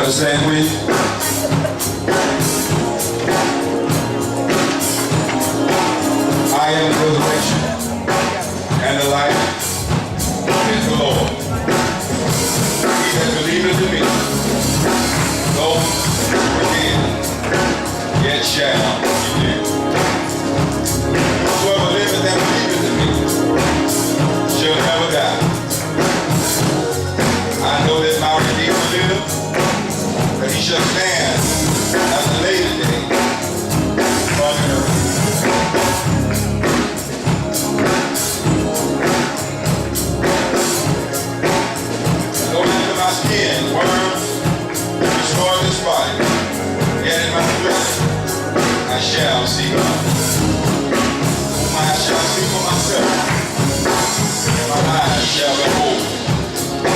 brother stand with you. I am the resurrection and the life, is the Lord. He that believeth in me, though he live, yet shall he live. Whoever liveth and believeth in me shall never die. I know that my Redeemer lives, that he shall stand at the later day upon the earth. Go into my skin, worms, destroy this body, yet in my flesh I shall see God. Whom I shall see for myself, and my eyes shall behold,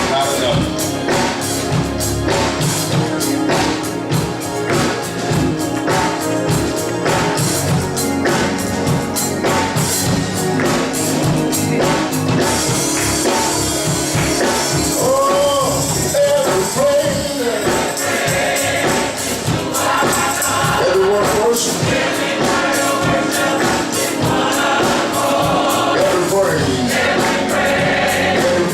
not another. Every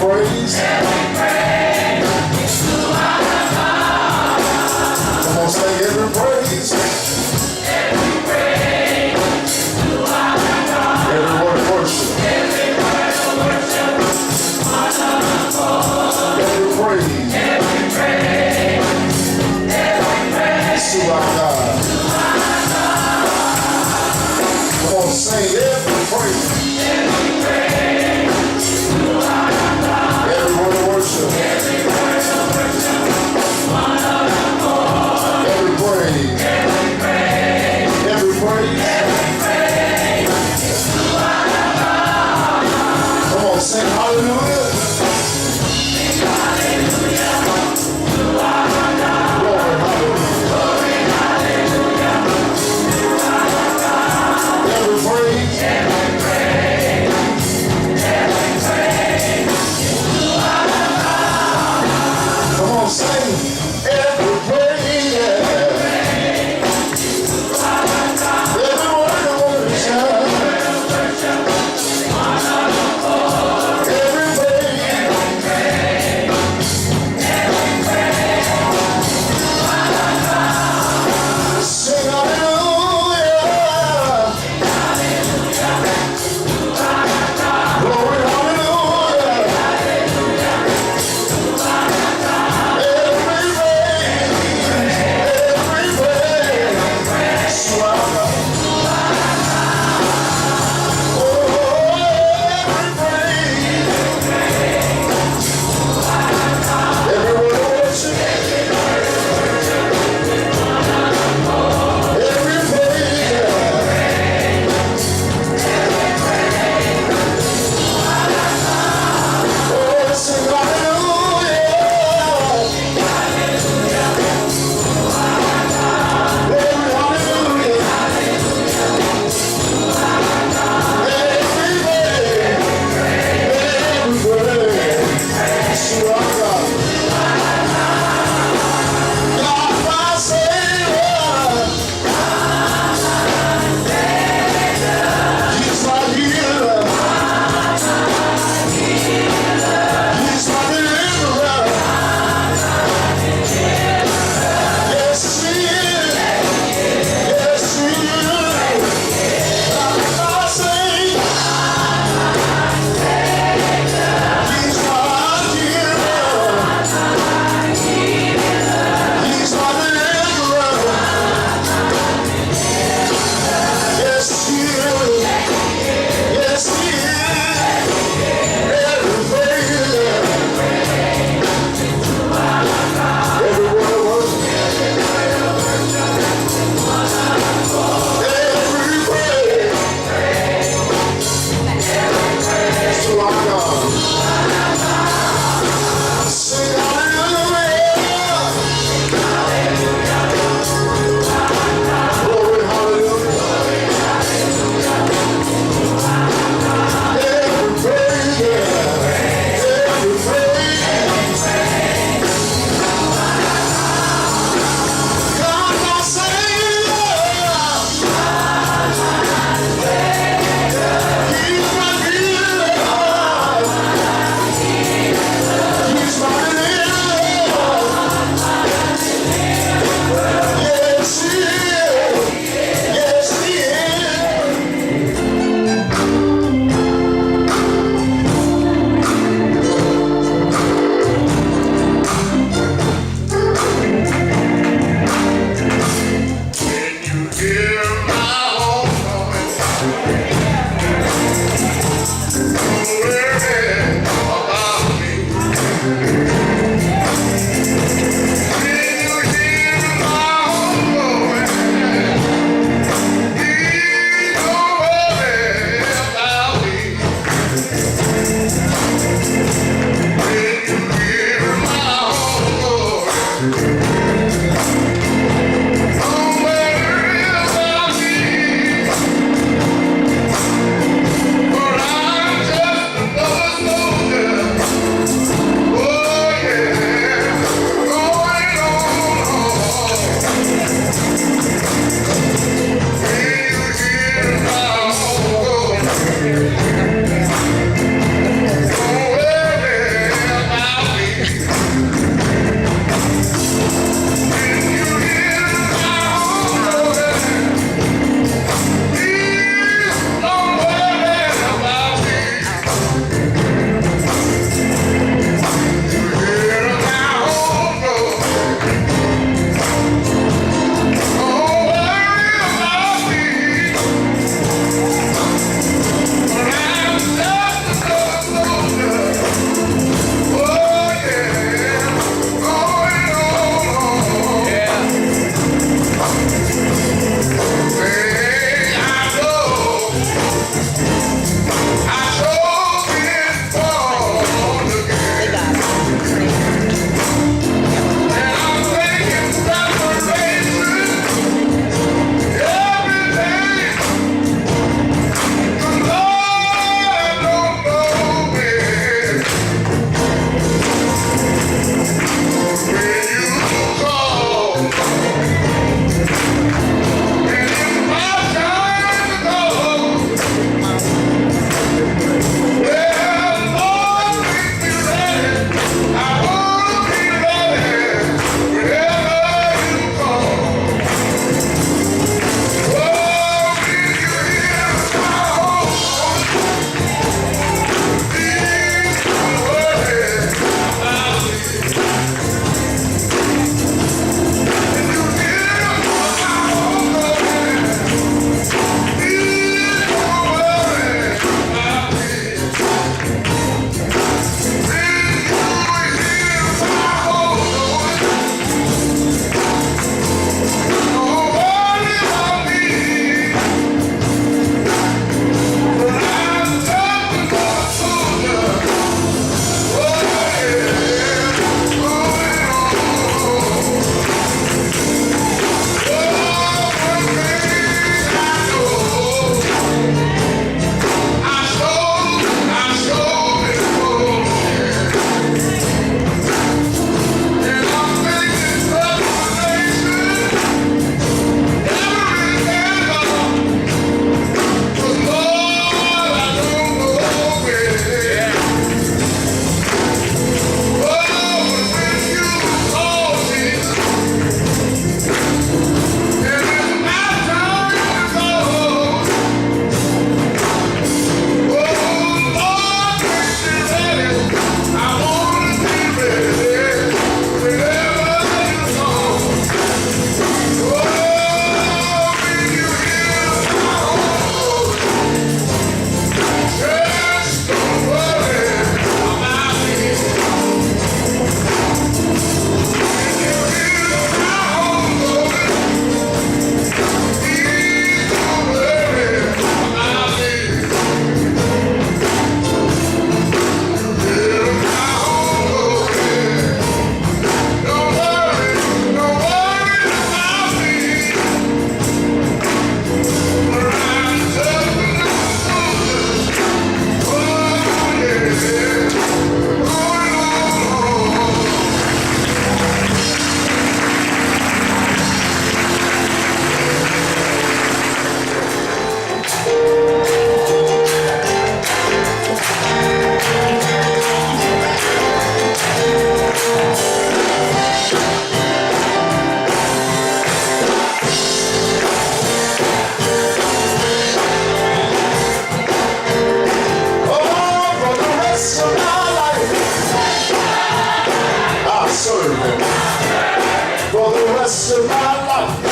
rest of my life,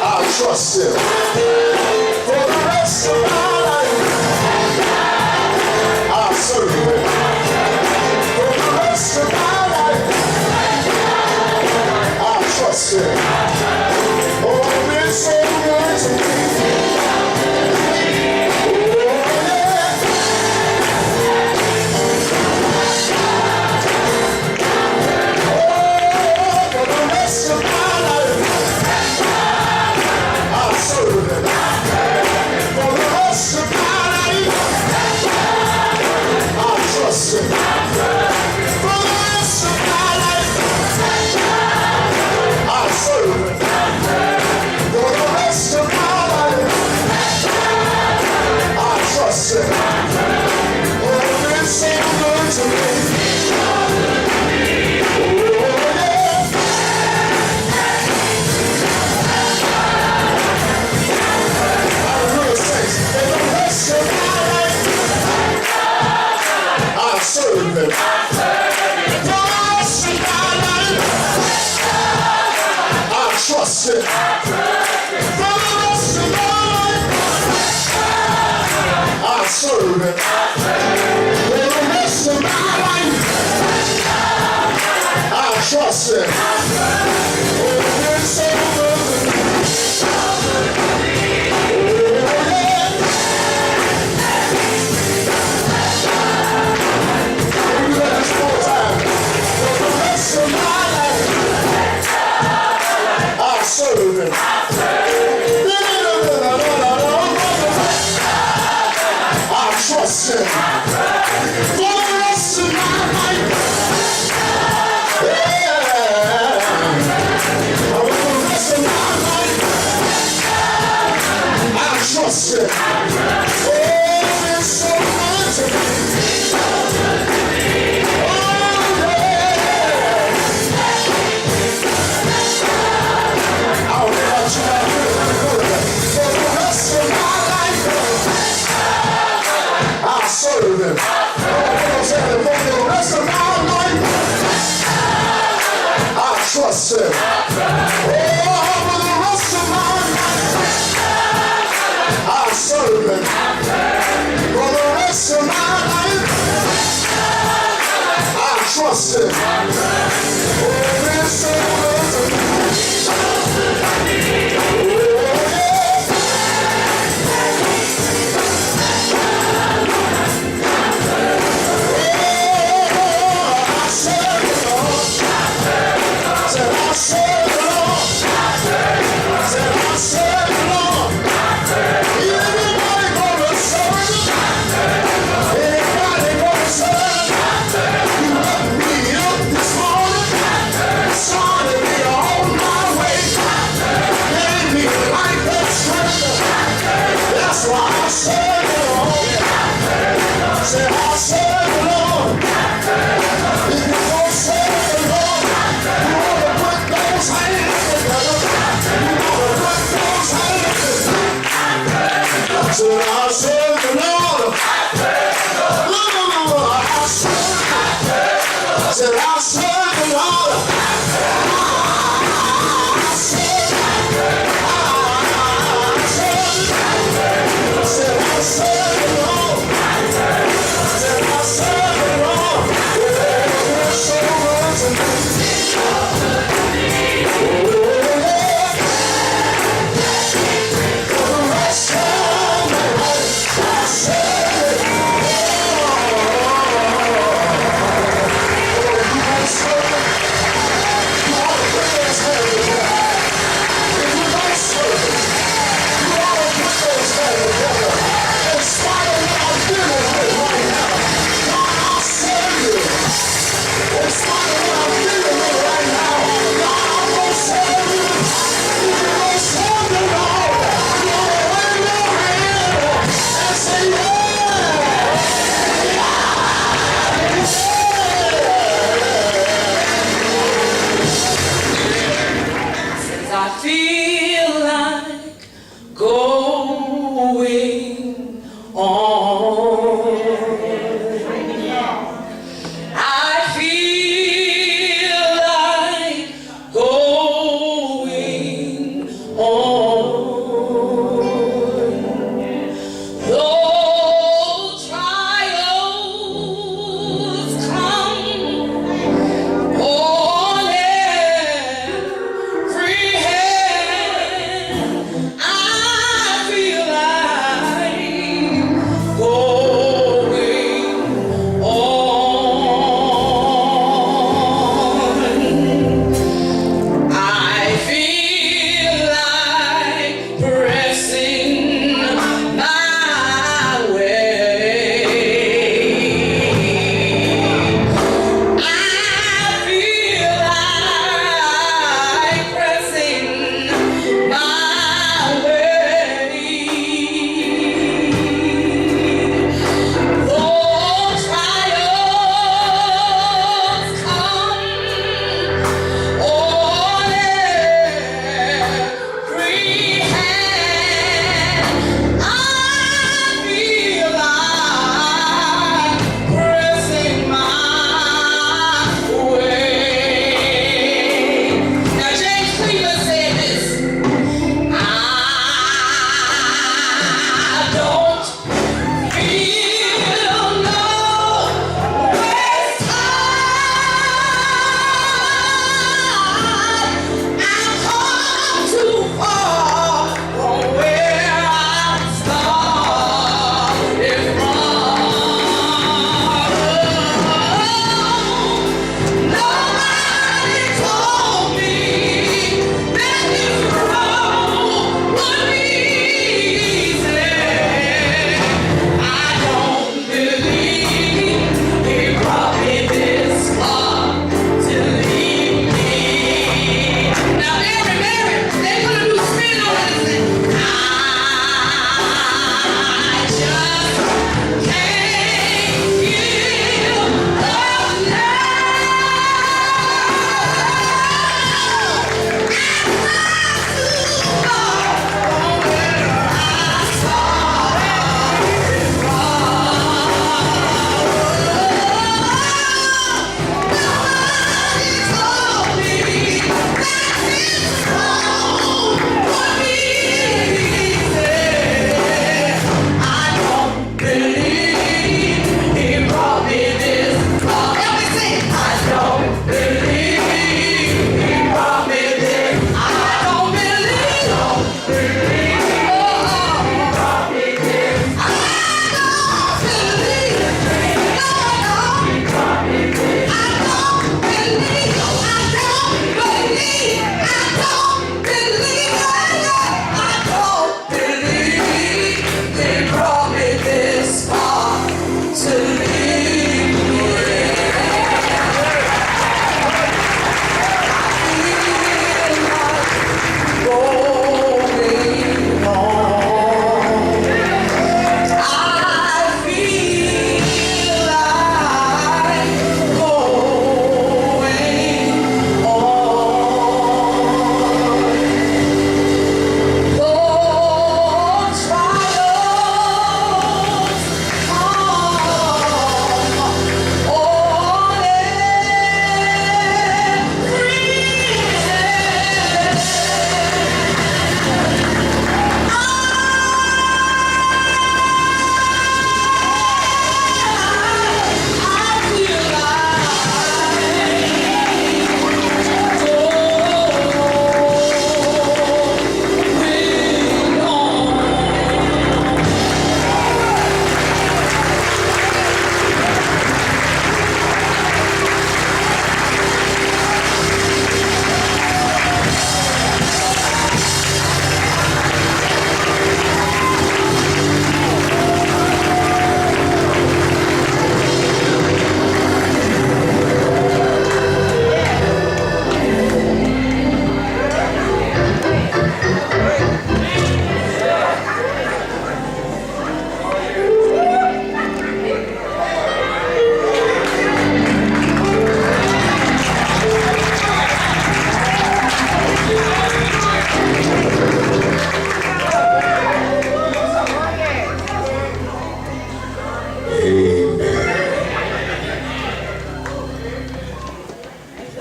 I'll trust him. For the rest of my life, I'll serve him. For the rest of my life, I'll trust him. Oh, it's so good to me. Trust it. For the rest of my life, I'll serve it. For the rest of my life, I'll trust it. Oh, it's so good. Serving. I trust him for the rest of my life. Yeah. For the rest of my life, I trust him. Oh, it's so good to me. Oh, yeah. I'll watch for the rest of my life. I'll serve him. For the rest of my life, I'll trust him. Oh, for the rest of my life, I'll serve him. For the rest of my life, I'll trust him. Oh, it's so good to me. I'll serve the Lord. I'll serve the Lord.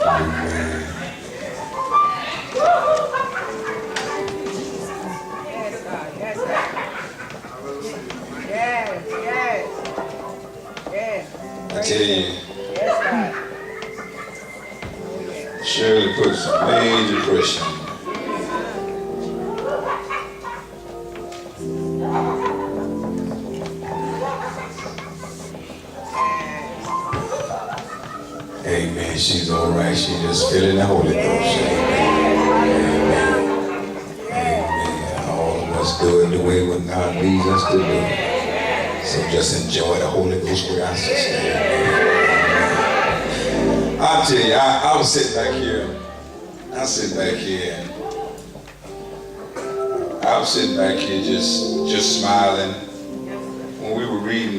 I tell you, Shirley put some major pressure on me. Amen. She's all right. She's just feeling the Holy Ghost. Amen. Amen. All of us do it the way what God leads us to do. So just enjoy the Holy Ghost with us. I'll tell you, I was sitting back here. I was sitting back here just smiling when we were reading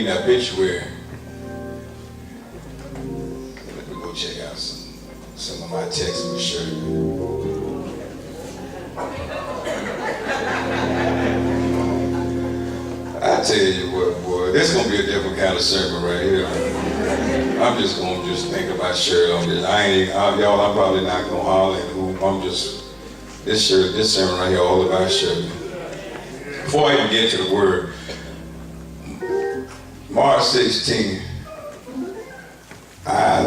that obituary. Let me go check out some of my texts with Shirley. I tell you what, boy, this is gonna be a different kind of sermon right here. I'm just gonna think about Shirley on this. Y'all, I'm probably not gonna holler and hoop. This sermon right here, all about Shirley. Before I even get to the word, March 16, I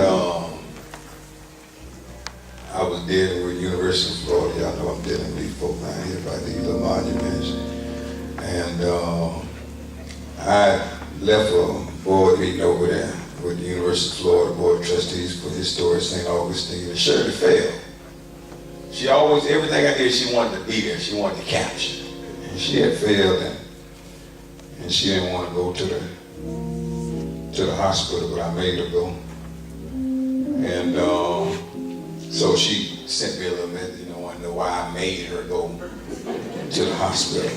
was dealing with University of Florida. Y'all know I'm dealing with these folks down here by these little monuments. And I left a board meeting over there with the University of Florida Board of Trustees for Historic St. Augustine. And Shirley failed. She always, everything I did, she wanted to be there. She wanted to capture. And she had failed, and she didn't want to go to the hospital, but I made her go. And so she sent me a little message, I know why I made her go to the hospital.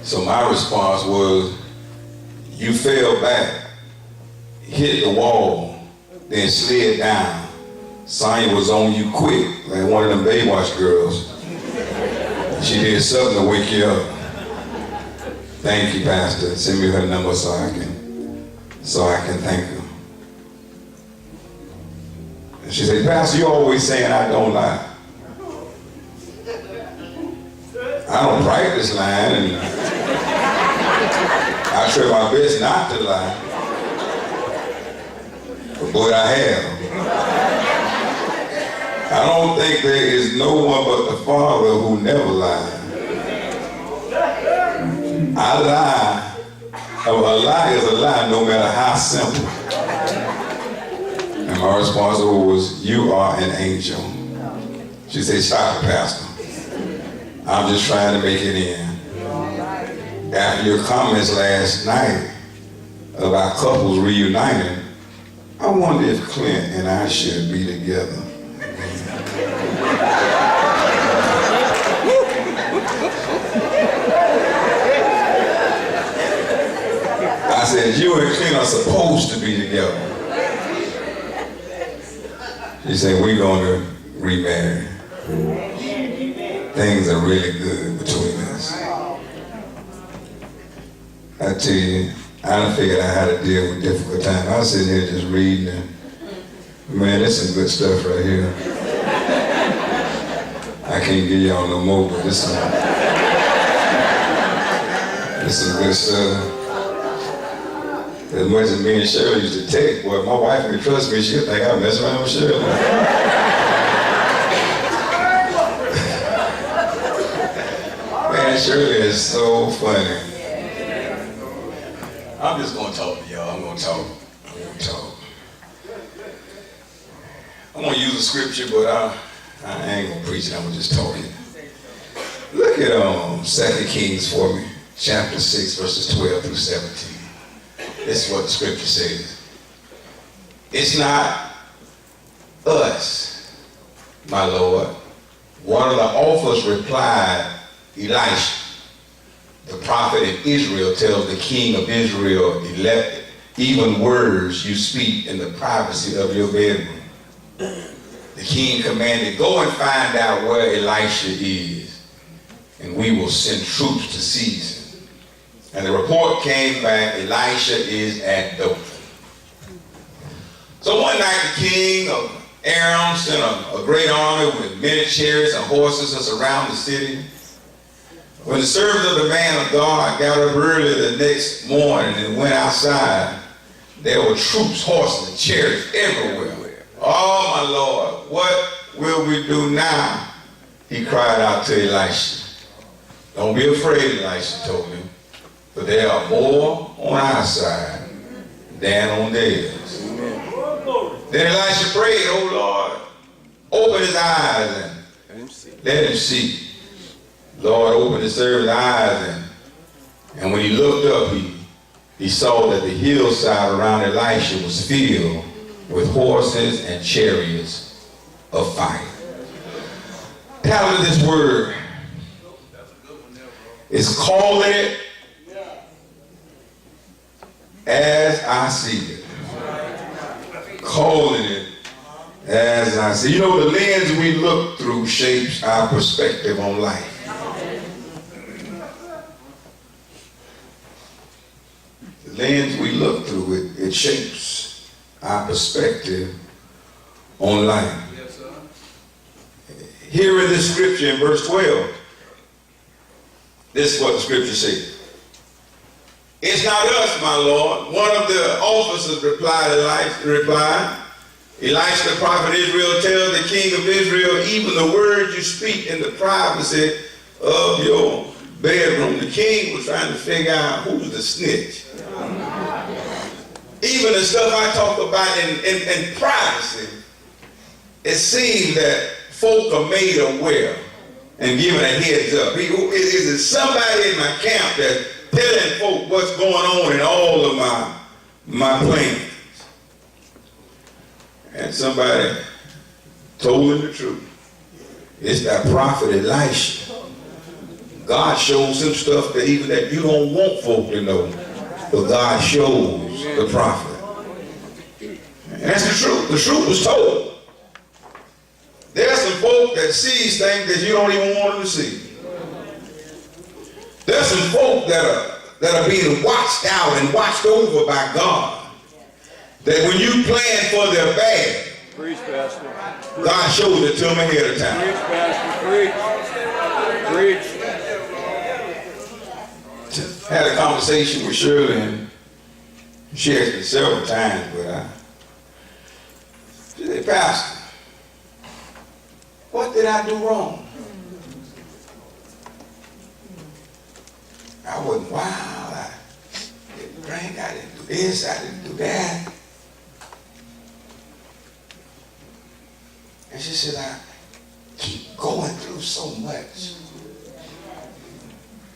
So my response was, you fell back, hit the wall, then slid down. Sonya was on you quick, like one of them Baywatch girls. She did something to wake you up. Thank you, Pastor. Send me her number so I can thank her. And she said, Pastor, you're always saying I don't lie. I don't practice lying, and I try my best not to lie. But boy, I have. I don't think there is no one but the Father who never lied. I lie. A lie is a lie no matter how simple. And my response was, you are an angel. She said, stop it, Pastor. I'm just trying to make it in. After your comments last night about couples reuniting, I wonder if Clint and I should be together. I said, you and Clint are supposed to be together. She said, we're going to remarry. Things are really good between us. I tell you, I done figured out how to deal with difficult times. I was sitting here just reading, and man, there's some good stuff right here. I can't give y'all no more, but there's some good stuff. As much as me and Shirley used to take, boy, my wife would trust me, she'd think I mess around with Shirley. Man, Shirley is so funny. I'm just gonna talk to y'all. I'm gonna talk. I'm gonna use a scripture, but I ain't gonna preach it. I'm gonna just talk it. Look at 2 Kings for me, chapter 6, verses 12 through 17. This is what the scripture says. It's not us, my Lord. One of the officers replied, Elisha, the prophet in Israel, tells the king of Israel, even words you speak in the privacy of your bedroom. The king commanded, go and find out where Elisha is, and we will send troops to seize him. And the report came back, Elisha is at Dothan. So one night the king of Aram sent a great army with many chariots and horses to surround the city. When the servants of the man of God got up early the next morning and went outside, there were troops, horses, and chariots everywhere. Oh, my Lord, what will we do now? He cried out to Elisha. Don't be afraid, Elisha told him, for there are more on our side than on theirs. Then Elisha prayed, oh Lord, open his eyes and let him see. Lord opened his servant's eyes, and when he looked up, he saw that the hillside around Elisha was filled with horses and chariots of fire. The title of this word is calling it as I see it. Calling it as I see it. You know, the lens we look through shapes our perspective on life. The lens we look through, it shapes our perspective on life. Here in this scripture in verse 12, this is what the scripture says. It's not us, my Lord. One of the officers replied, Elisha the prophet of Israel tells the king of Israel, even the words you speak in the privacy of your bedroom. The king was trying to figure out who's the snitch. Even the stuff I talk about in privacy, it seems that folk are made aware and given a heads up. Is it somebody in my camp that's telling folk what's going on in all of my plans? And somebody told him the truth. It's that prophet Elisha. God shows him stuff that even that you don't want folk to know, but God shows the prophet. And that's the truth. The truth was told. There's some folk that sees things that you don't even want them to see. There's some folk that are being watched out and watched over by God. That when you plan for their bad, preach, Pastor. God shows it to them ahead of time. Preach, Pastor. Preach. Had a conversation with Shirley, and she asked me several times, but she said, Pastor, what did I do wrong? I wasn't wild. I didn't drink. I didn't do this. I didn't do that. And she said, I keep going through so much.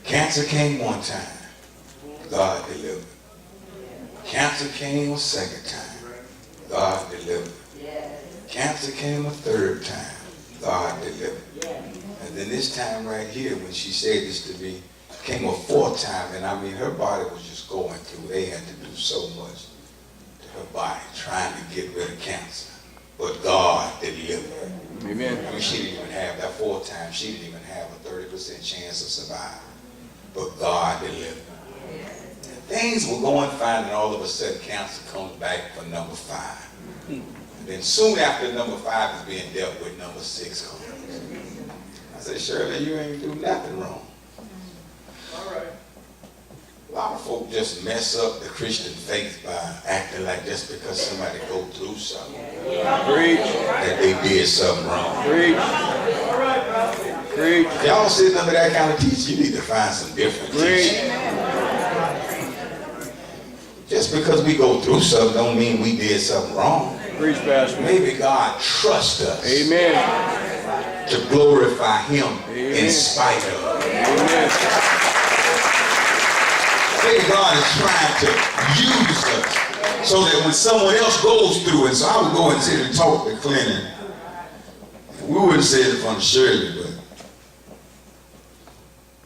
Cancer came one time. God delivered. Cancer came a second time. God delivered. Cancer came a third time. God delivered. And then this time right here, when she said this to me, came a fourth time, and I mean, her body was just going through. They had to do so much to her body, trying to get rid of cancer. But God delivered. Amen. I mean, she didn't even have that fourth time. She didn't even have a 30% chance of survival. But God delivered. And things were going fine, and all of a sudden, cancer comes back for number 5. And then soon after number 5 is being dealt with, number 6 comes. I said, Shirley, you ain't do nothing wrong. All right. A lot of folk just mess up the Christian faith by acting like just because somebody go through something, Preach. that they did something wrong. Preach. Preach. If y'all sitting under that kind of teaching, you need to find some different teaching. Just because we go through something don't mean we did something wrong. Preach, Pastor. Maybe God trusts us Amen. to glorify Him Amen. in spite of. Amen. Maybe God is trying to use us so that when someone else goes through it, so I would go and sit and talk to Clint, and we wouldn't say it in front of Shirley, but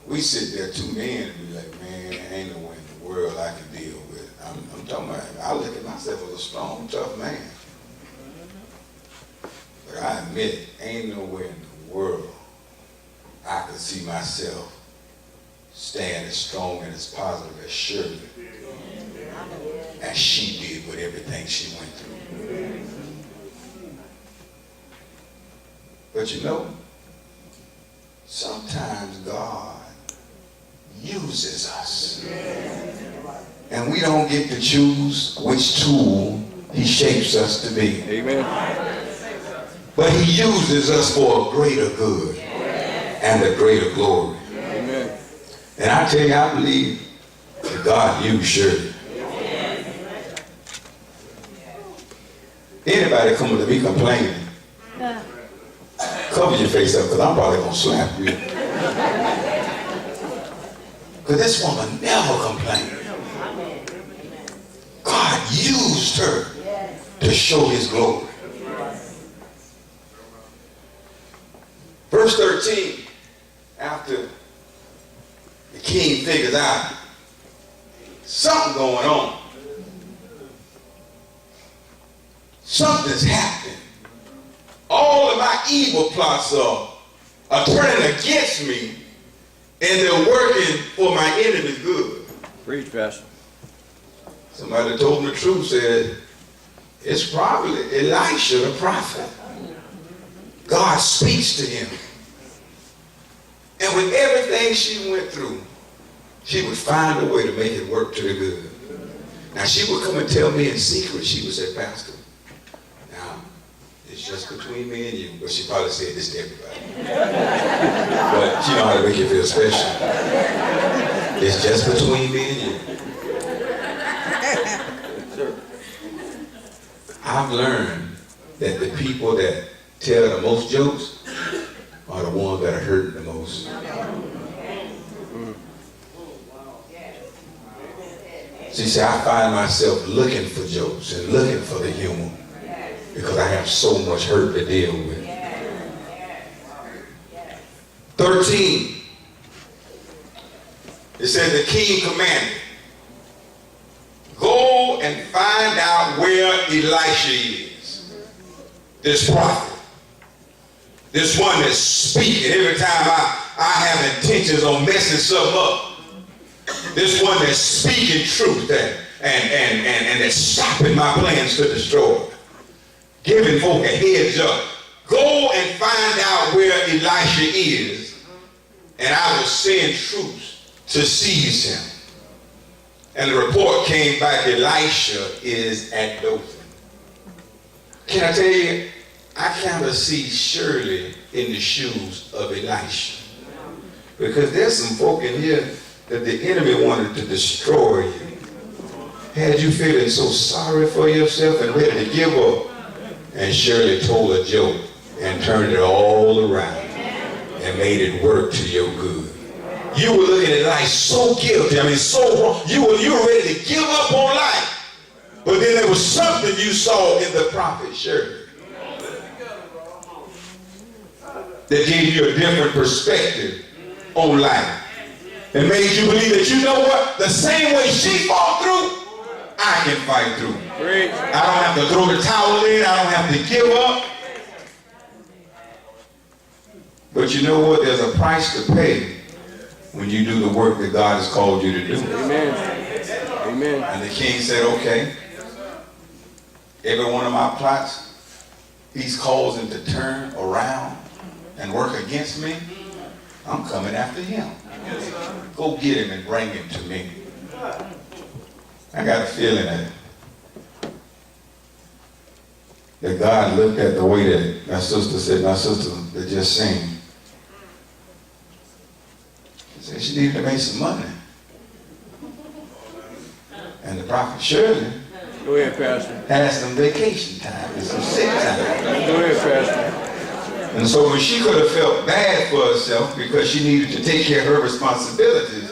we sit there, 2 men, and be like, man, ain't no way in the world I can deal with it. I'm talking about, I look at myself as a strong, tough man. But I admit, ain't no way in the world I could see myself stand as strong and as positive as Shirley as she did with everything she went through. But you know, sometimes God uses us. And we don't get to choose which tool he shapes us to be. Amen. But he uses us for a greater good and a greater glory. Amen. And I tell you, I believe that God used Shirley. Anybody coming to me complaining, cover your face up, because I'm probably going to slap you. Because this woman never complained. God used her to show his glory. Verse 13, after the king figures out something going on, something's happening. All of my evil plots are turning against me, and they're working for my enemy's good. Preach, Pastor. Somebody told him the truth, said, it's probably Elisha the prophet. God speaks to him. And with everything she went through, she would find a way to make it work to the good. Now, she would come and tell me in secret. She would say, Pastor, now, it's just between me and you. But she probably said this to everybody. But she know how to make you feel special. It's just between me and you. I've learned that the people that tell the most jokes are the ones that are hurting the most. See, I find myself looking for jokes and looking for the humor because I have so much hurt to deal with. 13. It says the king commanded, go and find out where Elisha is. This prophet. This one that's speaking every time I have intentions on messing something up. This one that's speaking truth and that's stopping my plans to destroy. Giving folk a heads up. Go and find out where Elisha is, and I will send troops to seize him. And the report came back, Elisha is at Dothan. Can I tell you, I kind of see Shirley in the shoes of Elisha. Because there's some folk in here that the enemy wanted to destroy you. Had you feeling so sorry for yourself and ready to give up. And Shirley told a joke and turned it all around and made it work to your good. You were looking at life so guilty, so wrong. You were ready to give up on life. But then there was something you saw in the prophet Shirley that gave you a different perspective on life. It made you believe that, you know what? The same way she fought through, I can fight through. Preach. I don't have to throw the towel in. I don't have to give up. But you know what? There's a price to pay when you do the work that God has called you to do. Amen. Amen. And the king said, okay, every one of my plots, he's causing to turn around and work against me. I'm coming after him. Go get him and bring him to me. I got a feeling that God looked at the way that my sister that just sang. She said she needed to make some money. And the prophet Shirley Go ahead, Pastor. had some vacation time and some sick time. Go ahead, Pastor. And so when she could have felt bad for herself because she needed to take care of her responsibilities,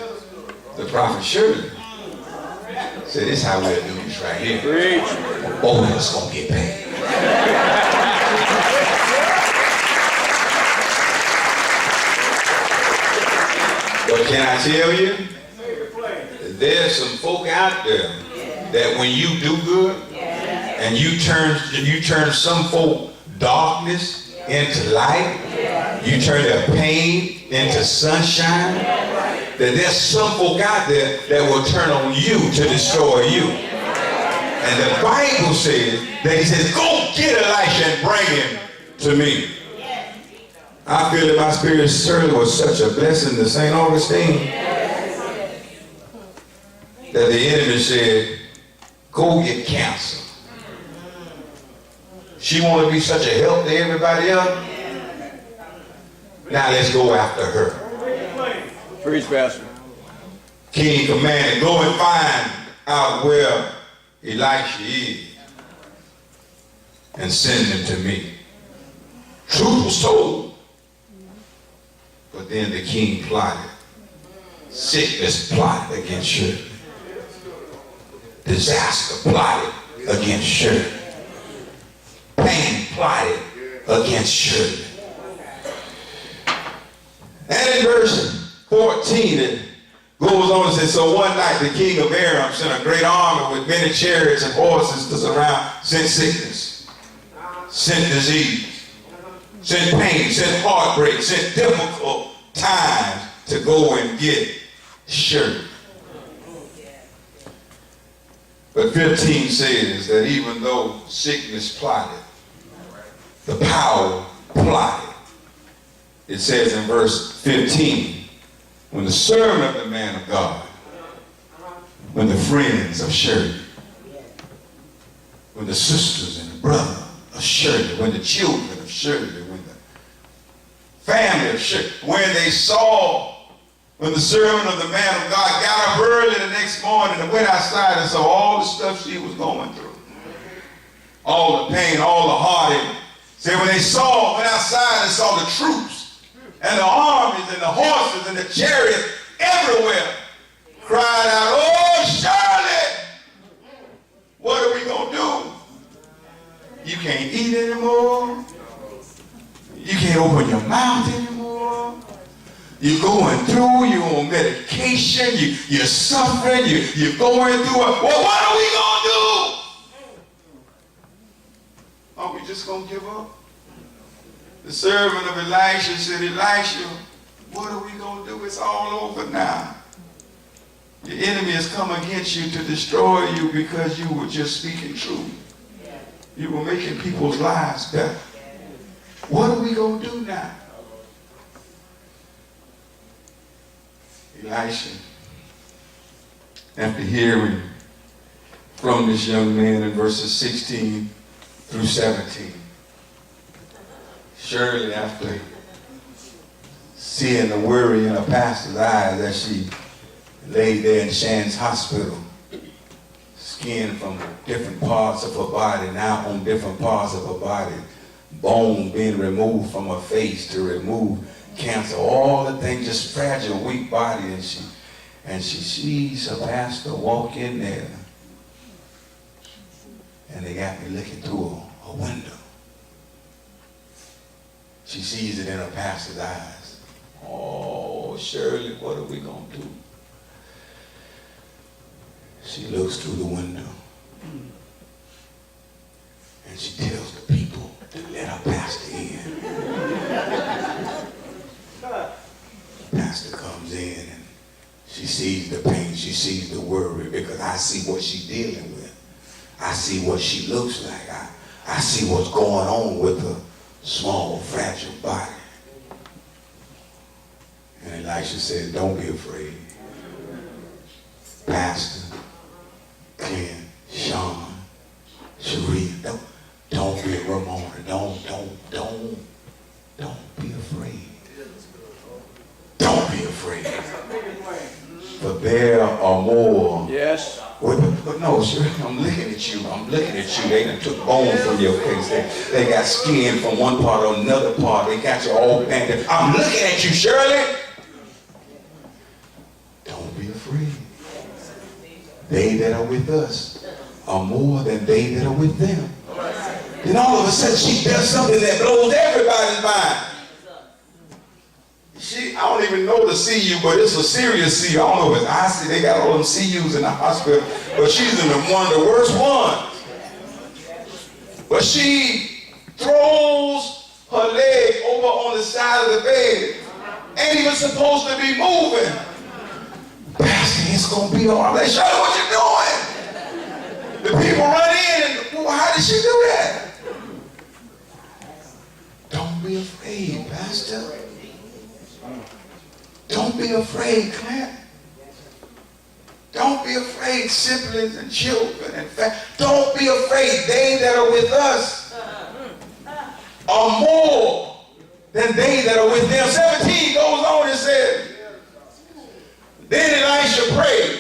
the prophet Shirley said, this is how we'll do this right here. Preach. Both of us gonna get paid. But can I tell you, there's some folk out there that when you do good and you turn some folk darkness into light, you turn their pain into sunshine, that that there's some folk out there that will turn on you to destroy you. And the Bible says that he says, go get Elisha and bring him to me. I feel that my spirit Shirley was such a blessing to St. Augustine that the enemy said, go get cancer. She want to be such a help to everybody else. Now let's go after her. Preach, Pastor. King commanded, go and find out where Elisha is and send him to me. Truth was told. But then the king plotted. Sickness plotted against Shirley. Disaster plotted against Shirley. Pain plotted against Shirley. And in verse 14 it goes on and says, so one night the king of Aram sent a great army with many chariots and horses to surround, sent sickness, sent disease, sent pain, sent heartbreak, sent difficult times to go and get Shirley. But 15 says that even though sickness plotted, the power plotted. It says in verse 15, when the servant of the man of God, when the friends of Shirley, when the sisters and the brother of Shirley, when the children of Shirley, when the family of Shirley, when the servant of the man of God got up early the next morning and went outside and saw all the stuff she was going through, all the pain, all the heartache. See, when they went outside and saw the troops and the armies and the horses and the chariots everywhere, cried out, oh, Shirley, what are we going to do? You can't eat anymore. You can't open your mouth anymore. You're going through, you're on medication, you're suffering, you're going through it. Well, what are we going to do? Are we just going to give up? The servant of Elisha said, Elisha, what are we going to do? It's all over now. Your enemy has come against you to destroy you because you were just speaking truth. You were making people's lives better. What are we going to do now? Elisha, after hearing from this young man in verses 16 through 17, Shirley, after seeing the worry in her pastor's eyes as she lay there in Shan's hospital, skin from different parts of her body, now on different parts of her body, bone being removed from her face to remove cancer, all the things, just fragile, weak body, and she sees her pastor walk in there, and they got me looking through a window. She sees it in her pastor's eyes. Oh, Shirley, what are we going to do? She looks through the window, and she tells the people to let her pastor in. Pastor comes in, and she sees the pain, she sees the worry, because I see what she's dealing with. I see what she looks like. I see what's going on with her small, fragile body. And Elisha said, don't be afraid. Pastor, Ken, Sean, Shirley, don't be Ramona. Don't be afraid. Don't be afraid. For there are more. Yes. But no, Shirley, I'm looking at you. They done took bone from your face. They got skin from one part or another part. They got you all banded. I'm looking at you, Shirley. Don't be afraid. They that are with us are more than they that are with them. Then all of a sudden she does something that blows everybody's mind. I don't even know the CU, but it's a serious CU. I don't know if it's IC. They got all them CUs in the hospital, but she's in one of the worst ones. But she throws her leg over on the side of the bed. Ain't even supposed to be moving. Pastor, it's going to be all right. I'm like, Shirley, what you doing? The people run in and, well, how did she do that? Don't be afraid, Pastor. Don't be afraid, Clint. Don't be afraid, siblings and children and family. Don't be afraid. They that are with us are more than they that are with them. 17 goes on and says, then Elisha prayed.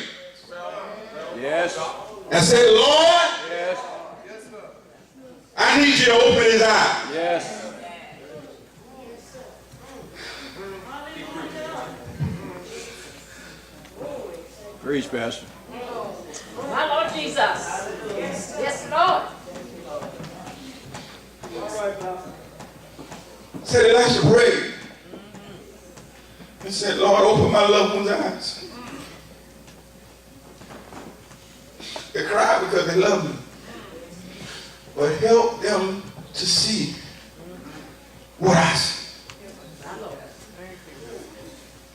Yes. And said, Lord, Yes. I need you to open his eyes. Yes. Preach, Pastor. My Lord Jesus. Yes, Lord. Said Elisha prayed. And said, Lord, open my loved one's eyes. They cry because they love me. But help them to see what I see.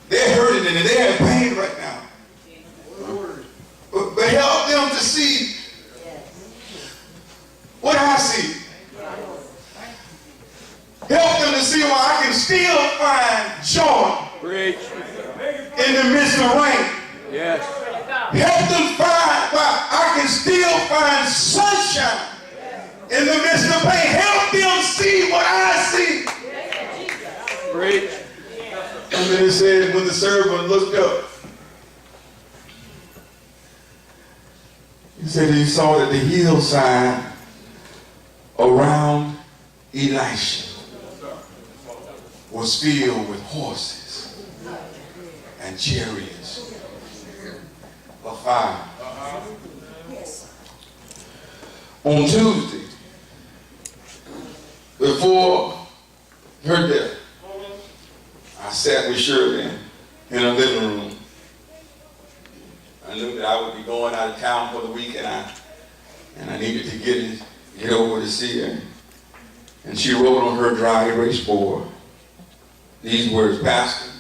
They're hurting and they're in pain right now. But help them to see what I see. Help them to see why I can still find joy Preach. in the midst of rain. Yes. Help them find why I can still find sunshine in the midst of pain. Help them see what I see. Preach. And then it says, when the servant looked up, he said he saw that the hillside around Elisha was filled with horses and chariots of fire. On Tuesday, before her death, I sat with Shirley in her living room. I knew that I would be going out of town for the week, and I needed to get over to see her. And she wrote on her dry erase board these words, Pastor,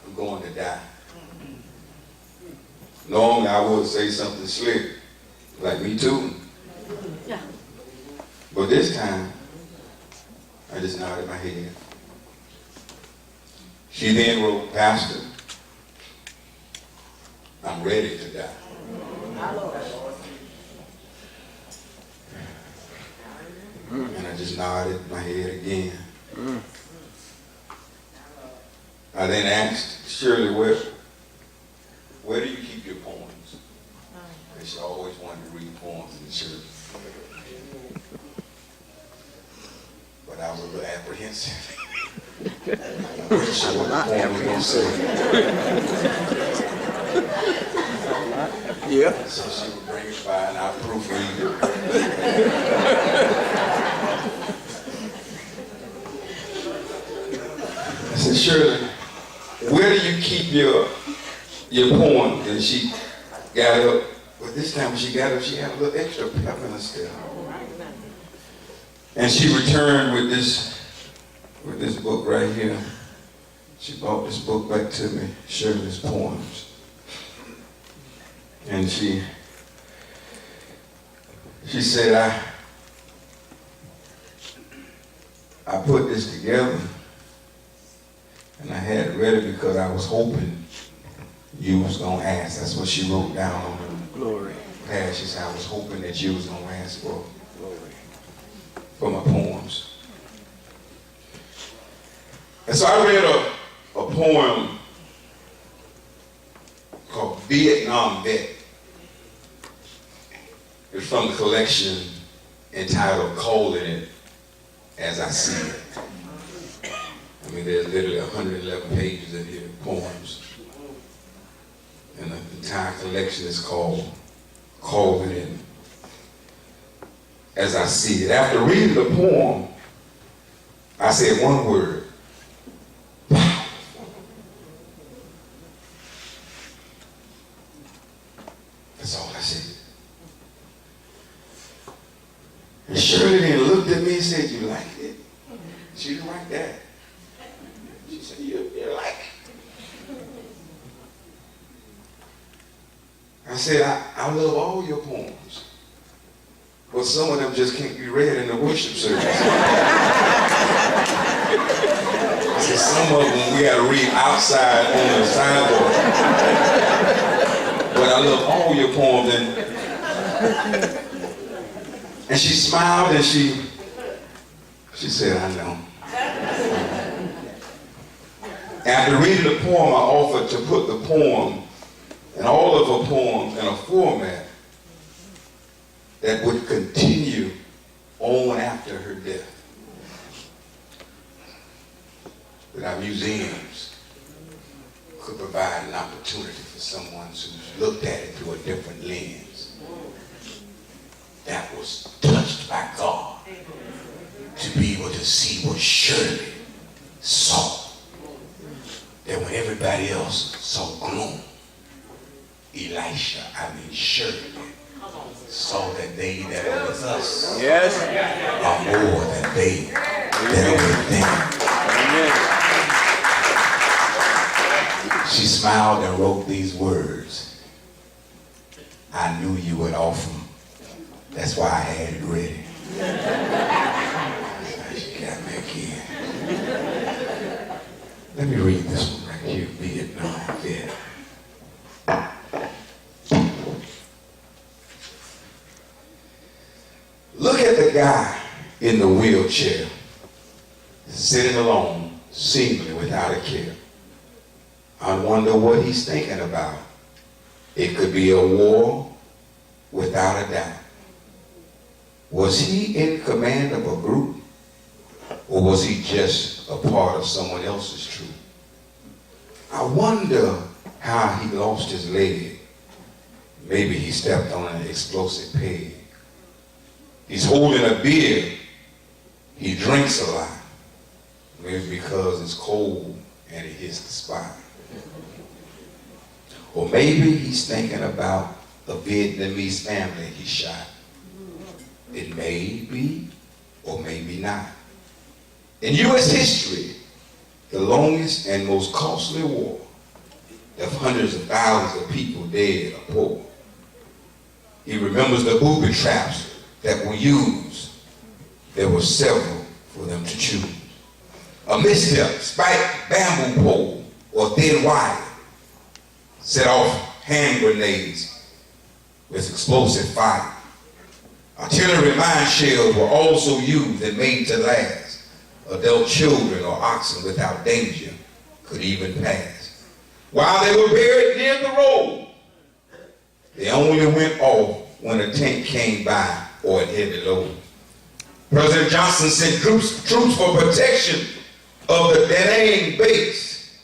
I'm going to die. Normally I would say something slick, like me too. Yeah. But this time, I just nodded my head. She then wrote, Pastor, I'm ready to die. And I just nodded my head again. I then asked Shirley, where do you keep your poems? Because she always wanted to read poems in the church. But I was a little apprehensive. I wasn't sure what the poem was going to say. Yeah. So she would bring it by and I'd proofread it. I said, Shirley, where do you keep your poems? And she got up, but this time when she got up, she had a little extra pep in her step. And she returned with this book right here. She brought this book back to me, Shirley's Poems. And she said, I put this together and I had it ready because I was hoping you was going to ask. That's what she wrote down on the Glory. page. She said, I was hoping that you was going to ask for my poems. And so I read a poem called Vietnam Vet. It's from the collection entitled Calling It As I See It. I mean, there's literally 111 pages in here, poems. And the entire collection is called Calling It As I See It. After reading the poem, I said one word. That's all I said. And Shirley then looked at me and said, you like it? She didn't like that. She said, you like it? said, I love all your poems, but some of them just can't be read in the worship service. I said, some of them we gotta read outside on the sidewalk. But I love all your poems. And she smiled and she said, I know. After reading the poem, I offered to put the poem and all of her poems in a format that would continue on after her death. That our museums could provide an opportunity for someone who's looked at it through a different lens, that was touched by God, to be able to see what Shirley saw. That when everybody else saw gloom, Shirley saw that they that are with us are more than they that are with them. Amen. She smiled and wrote these words. I knew you would offer them. That's why I had it ready. She got me again. Let me read this one right here, Vietnam vet. Look at the guy in the wheelchair, sitting alone, seemingly without a care. I wonder what he's thinking about. It could be a war without a doubt. Was he in command of a group, or was he just a part of someone else's troop? I wonder how he lost his leg. Maybe he stepped on an explosive peg. He's holding a beer. He drinks a lot. Maybe because it's cold and it hits the spot. Or maybe he's thinking about a Vietnamese family he shot. It may be, or maybe not. In U.S. history, the longest and most costly war left hundreds of thousands of people dead or poor. He remembers the booby traps that were used. There were several for them to choose. A misstep, spiked bamboo pole or thin wire, set off hand grenades with explosive fire. Artillery mine shells were also used and made to last. Adult children or oxen without danger could even pass. While they were buried near the road, they only went off when a tank came by or a heavy load. President Johnson sent troops for protection of the Da Nang base.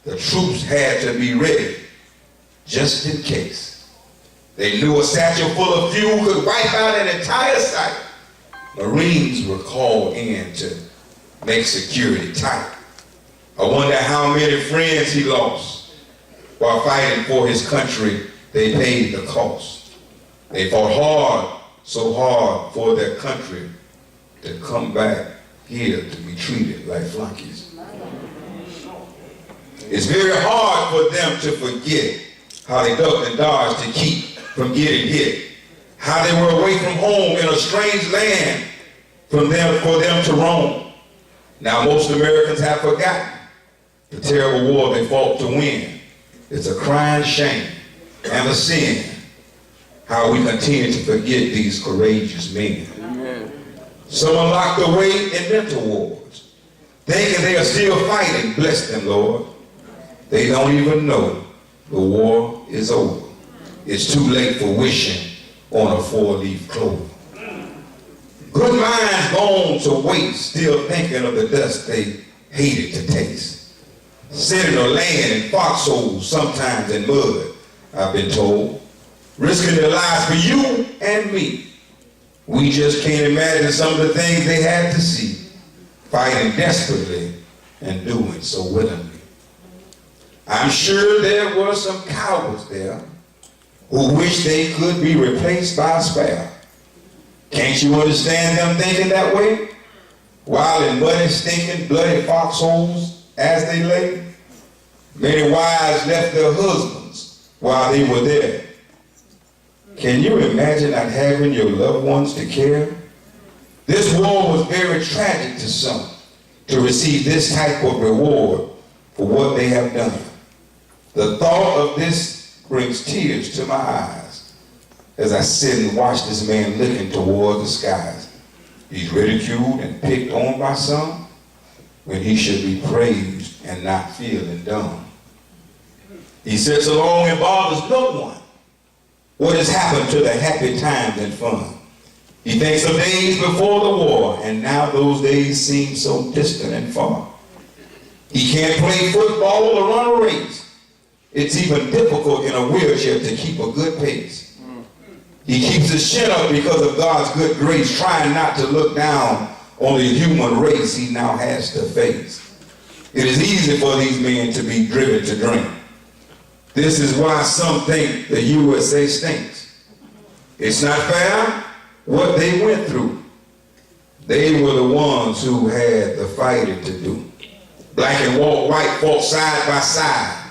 The troops had to be ready just in case. They knew a satchel full of fuel could wipe out an entire site. Marines were called in to make security tight. I wonder how many friends he lost. While fighting for his country, they paid the cost. They fought hard, so hard for their country to come back here to be treated like flunkies. It's very hard for them to forget how they ducked and dodged to keep from getting hit. How they were away from home in a strange land for them to roam. Now most Americans have forgotten the terrible war they fought to win. It's a crying shame and a sin how we continue to forget these courageous men. Amen. Some are locked away in mental wards, thinking they are still fighting. Bless them, Lord. They don't even know the war is over. It's too late for wishing on a four-leaf clover. Good minds gone to waste, still thinking of the dust they hated to taste. Sitting or laying in foxholes, sometimes in mud, I've been told, risking their lives for you and me. We just can't imagine some of the things they had to see, fighting desperately and doing so willingly. I'm sure there were some cowards there who wish they could be replaced by a spare. Can't you understand them thinking that way? While in muddy, stinking, bloody foxholes as they lay, many wives left their husbands while they were there Can you imagine not having your loved ones to care? This war was very tragic to some, to receive this type of reward for what they have done. The thought of this brings tears to my eyes as I sit and watch this man looking toward the skies. He's ridiculed and picked on by some when he should be praised and not feeling dumb. He sits alone and bothers no one. What has happened to the happy times and fun? He thinks of days before the war, and now those days seem so distant and far. He can't play football or run a race. It's even difficult in a wheelchair to keep a good pace. He keeps his chin up because of God's good grace, trying not to look down on the human race he now has to face. It is easy for these men to be driven to drink. This is why some think the USA stinks. It's not fair what they went through. They were the ones who had the fighting to do. Black and white fought side by side,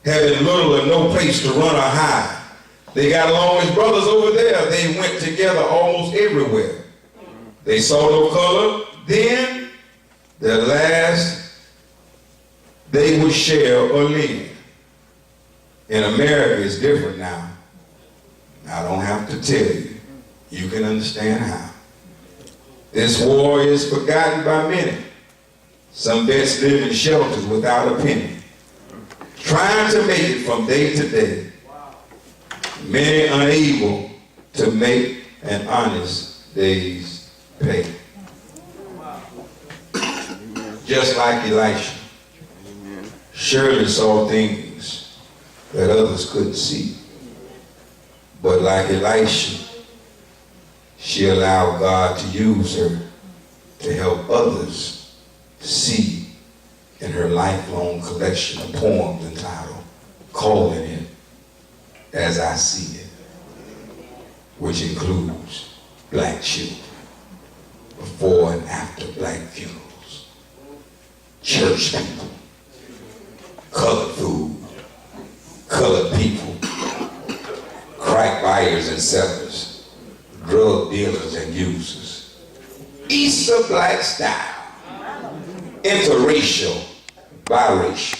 having little or no place to run or hide. They got along as brothers over there. They went together almost everywhere. They saw no color. Then, the last they would share or live. In America, it's different now. I don't have to tell you. You can understand how. This war is forgotten by many. Some vets live in shelters without a penny, trying to make it from day to day. Many unable to make an honest day's pay. Just like Elisha, Shirley saw things that others couldn't see. But like Elisha, she allowed God to use her to help others see in her lifelong collection of poems entitled Calling It As I See It, which includes black children, before and after black funerals, church people, colored food, colored people, crack buyers and sellers, drug dealers and users, Easter black style, interracial, biracial,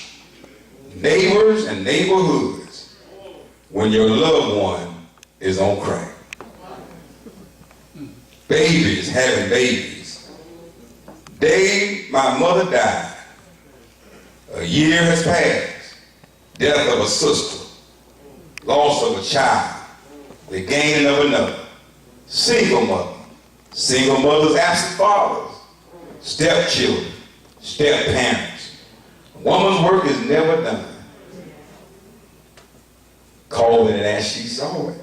neighbors and neighborhoods, when your loved one is on crack. Babies having babies. Day my mother died. A year has passed. Death of a sister. Loss of a child. The gaining of another. Single mother. Single mothers absent fathers. Stepchildren. Step parents. Woman's work is never done. Calling it as she saw it.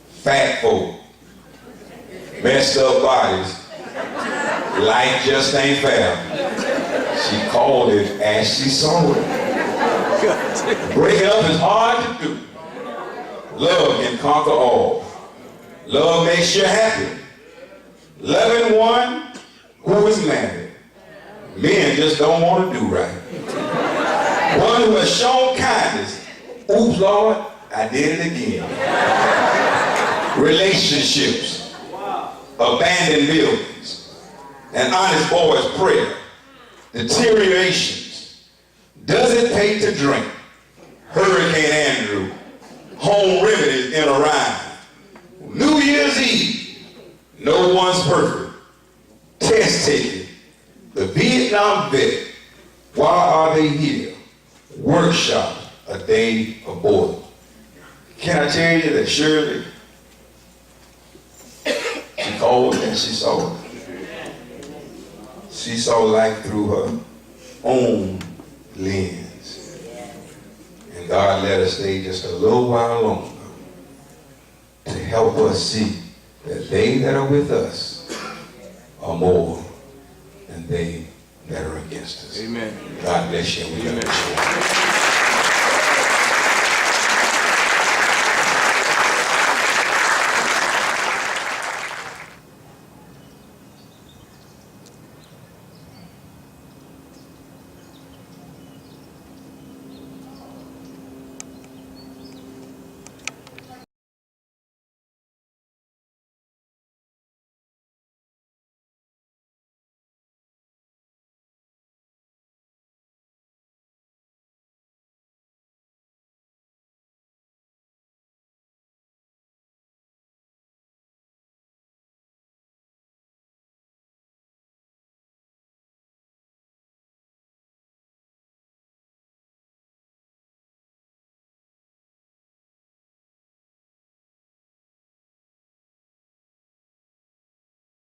Fat folk. Messed up bodies. Life just ain't fair. She called it as she saw it. Breaking up is hard to do. Love can conquer all. Love makes you happy. Loving one who is married. Men just don't want to do right. One who has shown kindness. Oops, Lord, I did it again. Relationships. Abandoned buildings. An honest boy's prayer. Deteriorations. Does it pay to drink? Hurricane Andrew. Home remedies in a rhyme. New Year's Eve. No one's perfect. Test taking. The Vietnam vet. Why are they here? Workshop. A day aborted. Can I tell you that Shirley, she called and she saw it. She saw life through her own lens. And God let her stay just a little while longer to help us see that they that are with us are more than they that are against us. Amen. God bless you. We love you.